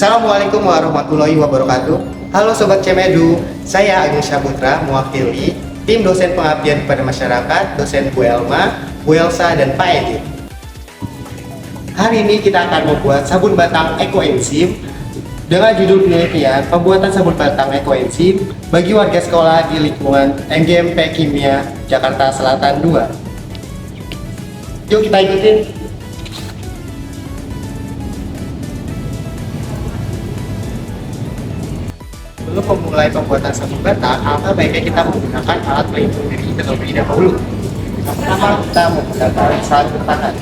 Assalamualaikum warahmatullahi wabarakatuh. Halo Sobat Cemedu, saya Agung Syaputra mewakili tim dosen pengabdian kepada masyarakat, dosen Bu Elma, Bu Elsa, dan Pak Edi. Hari ini kita akan membuat sabun batang ekoenzim dengan judul penelitian pembuatan sabun batang ekoenzim bagi warga sekolah di lingkungan MGMP Kimia Jakarta Selatan 2. Yuk kita ikutin. Sebelum memulai pembuatan sabun batang, alangkah baiknya kita menggunakan alat pelindung diri terlebih dahulu. Pertama, kita menggunakan sabun tangan.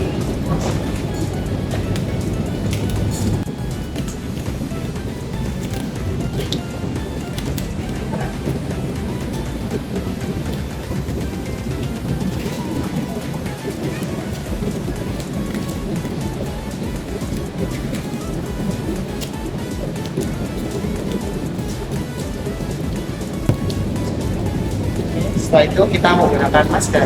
Setelah itu kita menggunakan masker.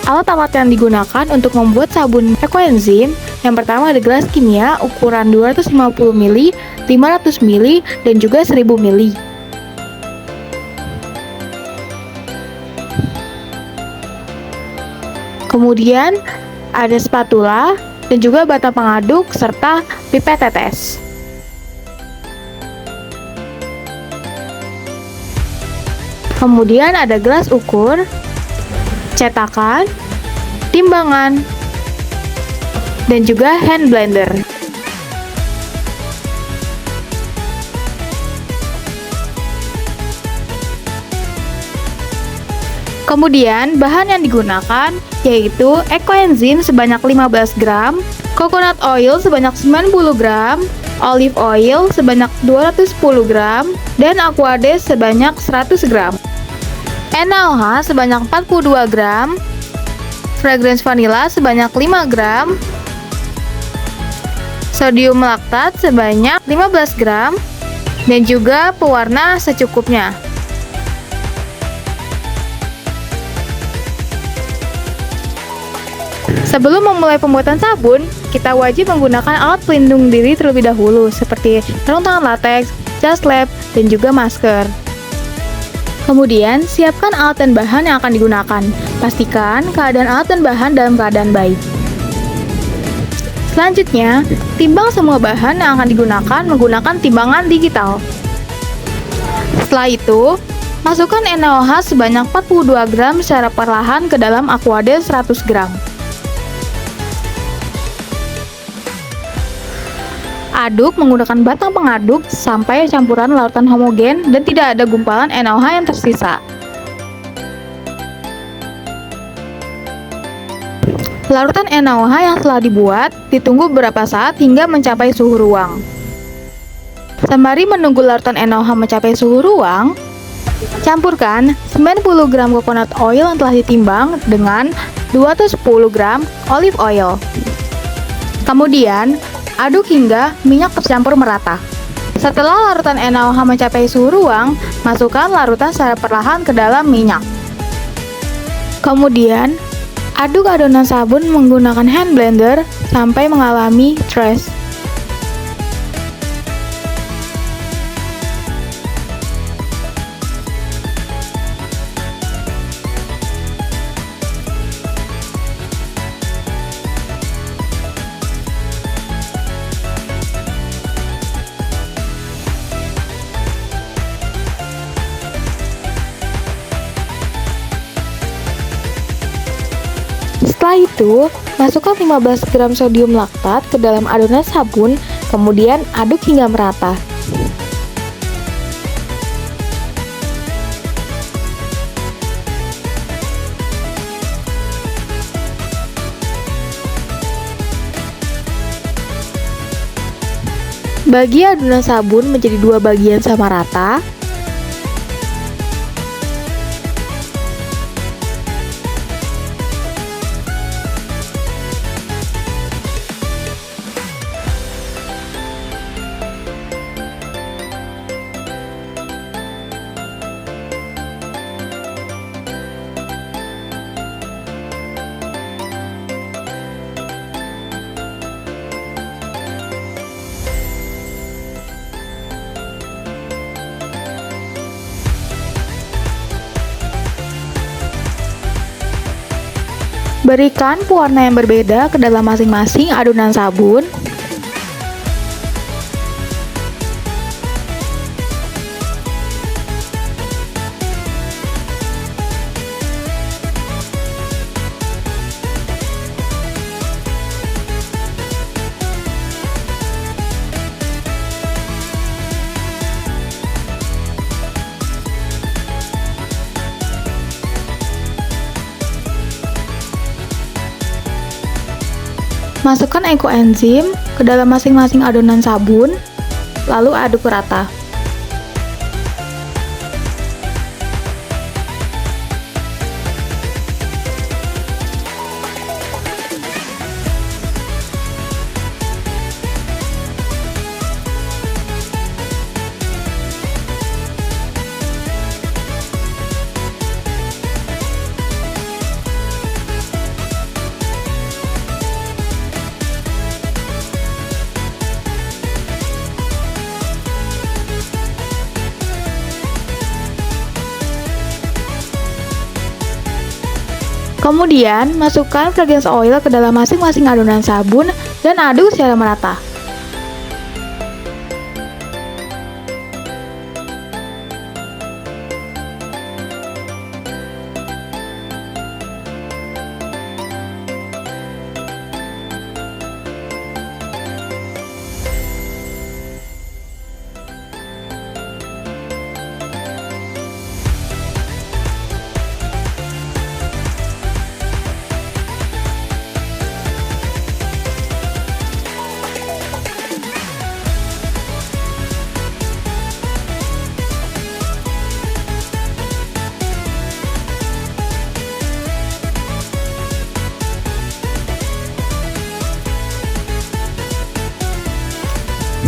Alat-alat yang digunakan untuk membuat sabun ekoenzim, yang pertama ada gelas kimia ukuran 250 ml, 500 ml, dan juga 1000 ml. Kemudian ada spatula dan juga bata pengaduk serta pipet tetes. Kemudian ada gelas ukur, cetakan, timbangan, dan juga hand blender. Kemudian bahan yang digunakan yaitu ekoenzim sebanyak 15 gram, coconut oil sebanyak 90 gram, olive oil sebanyak 210 gram, dan aquades sebanyak 100 gram. NaOH sebanyak 42 gram, fragrance vanilla sebanyak 5 gram, sodium laktat sebanyak 15 gram, dan juga pewarna secukupnya. Sebelum memulai pembuatan sabun, kita wajib menggunakan alat pelindung diri terlebih dahulu seperti sarung tangan latex, jas lab, dan juga masker. Kemudian, siapkan alat dan bahan yang akan digunakan. Pastikan keadaan alat dan bahan dalam keadaan baik. Selanjutnya, timbang semua bahan yang akan digunakan menggunakan timbangan digital. Setelah itu, masukkan NaOH sebanyak 42 gram secara perlahan ke dalam aquades 100 gram. Aduk menggunakan batang pengaduk sampai campuran larutan homogen dan tidak ada gumpalan NaOH yang tersisa. Larutan NaOH yang telah dibuat ditunggu beberapa saat hingga mencapai suhu ruang. Sembari menunggu larutan NaOH mencapai suhu ruang, campurkan 90 gram coconut oil yang telah ditimbang dengan 210 gram olive oil. Kemudian, aduk hingga minyak tercampur merata. Setelah larutan NaOH mencapai suhu ruang, masukkan larutan secara perlahan ke dalam minyak. Kemudian, aduk adonan sabun menggunakan hand blender sampai mengalami trace. Setelah itu, masukkan 15 gram sodium laktat ke dalam adonan sabun, kemudian aduk hingga merata. Bagi adonan sabun menjadi dua bagian sama rata. Berikan pewarna yang berbeda ke dalam masing-masing adonan sabun. Masukkan ekoenzim ke dalam masing-masing adonan sabun, lalu aduk rata. Kemudian, masukkan fragrance oil ke dalam masing-masing adonan sabun dan aduk secara merata.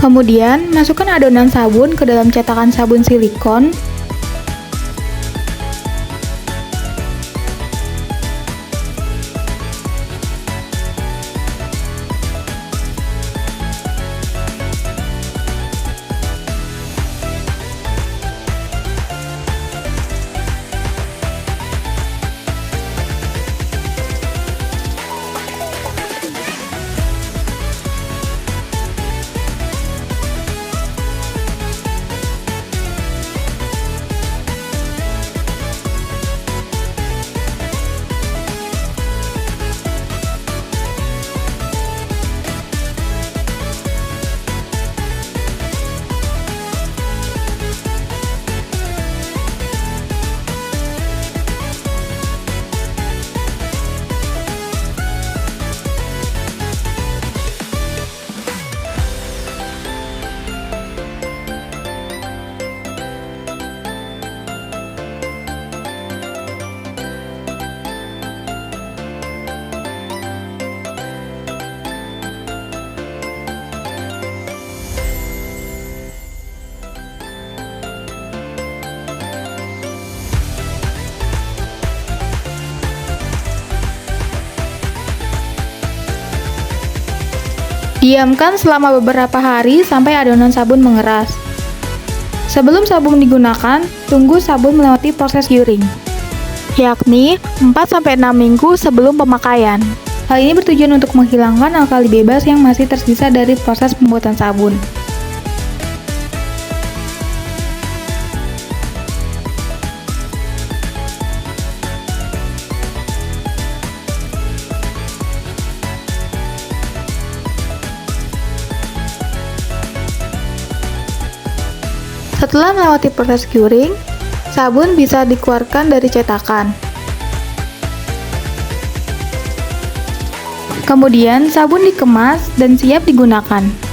Kemudian, masukkan adonan sabun ke dalam cetakan sabun silikon. Diamkan selama beberapa hari sampai adonan sabun mengeras. Sebelum sabun digunakan, tunggu sabun melewati proses curing, yakni 4-6 minggu sebelum pemakaian. Hal ini bertujuan untuk menghilangkan alkali bebas yang masih tersisa dari proses pembuatan sabun. Setelah melewati proses curing, sabun bisa dikeluarkan dari cetakan. Kemudian sabun dikemas dan siap digunakan.